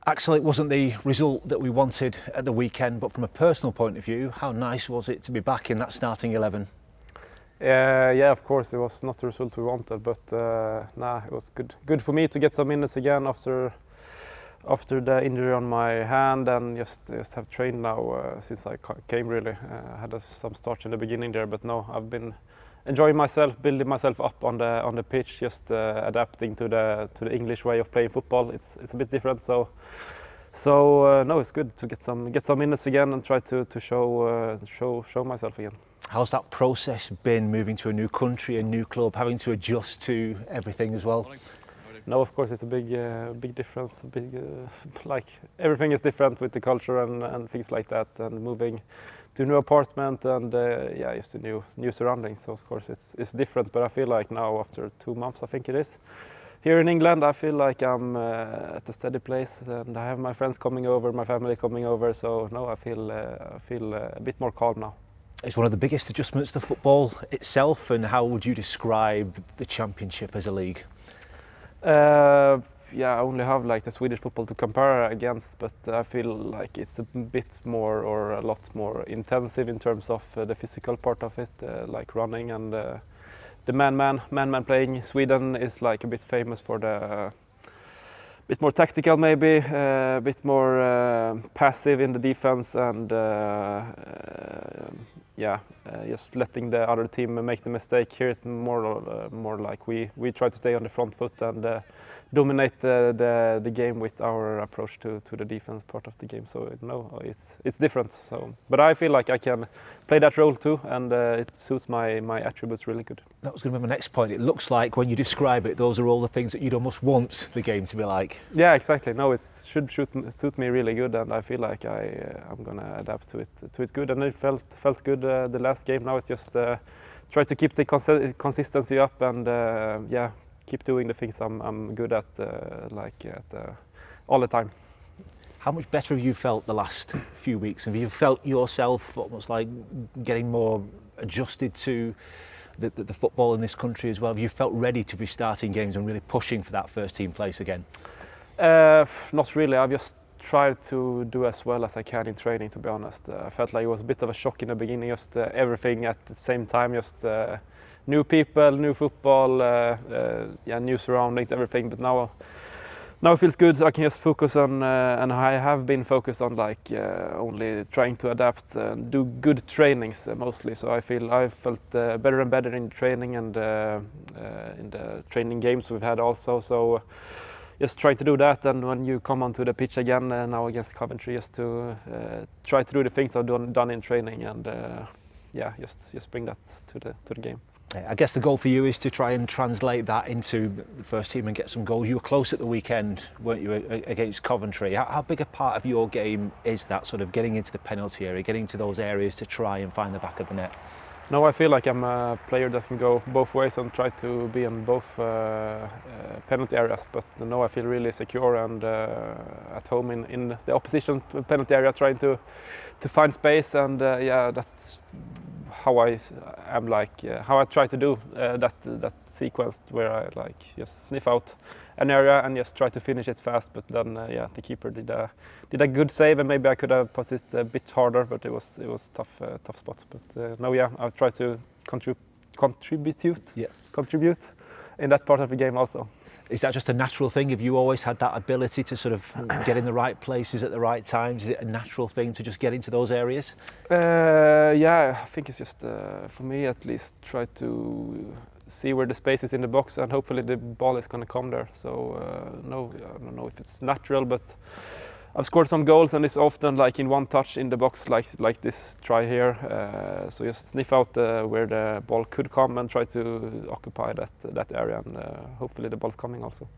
Axel, it wasn't the result that we wanted at the weekend, but from a personal point of view, how nice was it to be back in that starting 11? Yeah, of course, it was not the result we wanted, but it was good for me to get some minutes again after the injury on my hand, and just have trained now since I came. Really, I had some starts in the beginning there, but no, I've been enjoying myself, building myself up on the pitch, just adapting to the English way of playing football. It's a bit different, so no, it's good to get some minutes again and try to show myself again. How's that process been, moving to a new country, a new club, having to adjust to everything as well? No, of course it's a big difference. Like everything is different with the culture and things like that, and moving to a new apartment and just a new surroundings. So of course it's different, but I feel like now after 2 months, I think it is, here in England, I feel like I'm at a steady place, and I have my friends coming over, my family coming over. So no, I feel a bit more calm now. It's one of the biggest adjustments to football itself, and how would you describe the Championship as a league? I only have like the Swedish football to compare against, but I feel like it's a bit more or a lot more intensive in terms of the physical part of it, like running and the man playing. Sweden is like a bit famous for the bit more tactical, maybe a bit more passive in the defense, and just letting the other team make the mistake. Here it's more like we try to stay on the front foot and dominate the game with our approach to the defense part of the game. So no, it's different. So, but I feel like I can play that role too, and it suits my attributes really good. That was going to be my next point. It looks like when you describe it, those are all the things that you'd almost want the game to be like. Yeah, exactly. No, it should suit me really good, and I feel like I'm gonna adapt to it good. And it felt good the last game. Now it's just try to keep the consistency up and keep doing the things I'm good at, all the time. How much better have you felt the last few weeks? Have you felt yourself almost like getting more adjusted to the football in this country as well? Have you felt ready to be starting games and really pushing for that first team place again? Not really. I've just tried to do as well as I can in training, to be honest. I felt like it was a bit of a shock in the beginning, just everything at the same time, just new people, new football, new surroundings, everything. But now it feels good. So I can just focus on, and I have been focused on only trying to adapt and do good trainings mostly. So I felt better and better in training and in the training games we've had also. So just try to do that, and when you come onto the pitch again now against Coventry, just to try to do the things I've done in training, and just bring that to the game. I guess the goal for you is to try and translate that into the first team and get some goals. You were close at the weekend, weren't you, against Coventry? How big a part of your game is that, sort of getting into the penalty area, getting to those areas to try and find the back of the net? No, I feel like I'm a player that can go both ways and try to be in both penalty areas. But no, I feel really secure and at home in the opposition penalty area, trying to find space, and that's how I am, how I try to do that sequence where I just sniff out an area and just try to finish it fast. But then the keeper did a good save, and maybe I could have put it a bit harder, but it was tough spot. But I'll try to contribute in that part of the game also. Is that just a natural thing? Have you always had that ability to sort of get in the right places at the right times? Is it a natural thing to just get into those areas? I think it's just, for me at least, try to see where the space is in the box, and hopefully the ball is going to come there. So no, I don't know if it's natural, but I've scored some goals, and it's often like in one touch in the box, like this try here. So just sniff out where the ball could come and try to occupy that area, and hopefully the ball's coming also.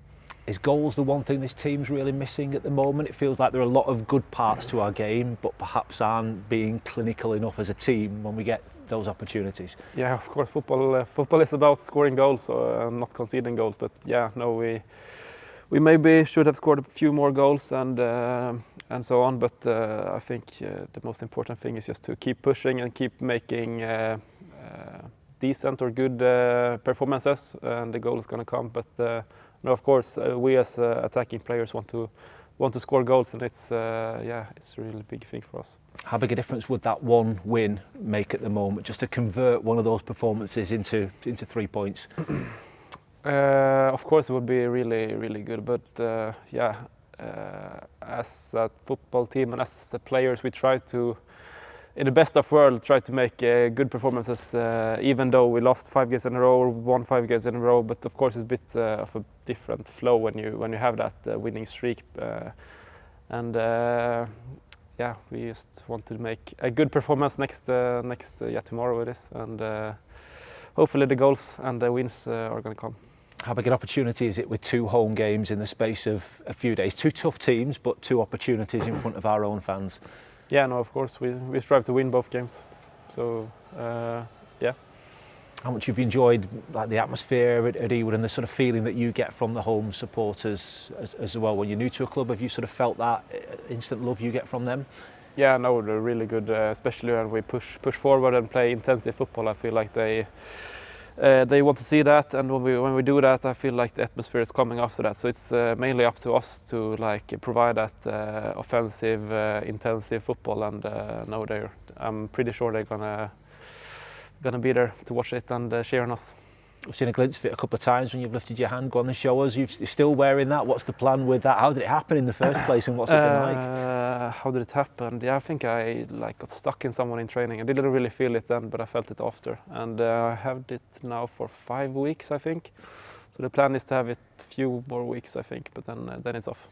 Is goals the one thing this team's really missing at the moment? It feels like there are a lot of good parts to our game, but perhaps aren't being clinical enough as a team when we get those opportunities. Yeah, of course, football is about scoring goals, not conceding goals. But we maybe should have scored a few more goals and so on. But I think the most important thing is just to keep pushing and keep making decent or good performances, and the goal is going to come. But no, of course, we as attacking players want to want to score goals, and it's it's a really big thing for us. How big a difference would that one win make at the moment, just to convert one of those performances into 3 points? Of course, it would be really, really good. But as a football team and as the players, we try to, in the best of world, try to make good performances. Even though we lost 5 games in a row or won 5 games in a row, but of course, it's a bit of a different flow when you have that winning streak. We just want to make a good performance tomorrow it is, and hopefully the goals and the wins are going to come. How big an opportunity is it with 2 home games in the space of a few days? 2 tough teams, but 2 opportunities in front of our own fans. Yeah, no, of course we strive to win both games. So yeah. How much have you enjoyed like the atmosphere at Ewood and the sort of feeling that you get from the home supporters as well? When you're new to a club, have you sort of felt that instant love you get from them? Yeah, no, they're really good, especially when we push forward and play intensive football. I feel like they want to see that, and when we do that, I feel like the atmosphere is coming after that. So it's mainly up to us to like provide that offensive, intensive football, and I'm pretty sure they're gonna be there to watch it and cheer on us. I've seen a glimpse of it a couple of times when you've lifted your hand. Go on and show us. You're still wearing that. What's the plan with that? How did it happen in the first place, and what's it been like? How did it happen? Yeah, I think I got stuck in someone in training. I didn't really feel it then, but I felt it after. And I have it now for 5 weeks, I think. So the plan is to have it a few more weeks, I think, but then it's off.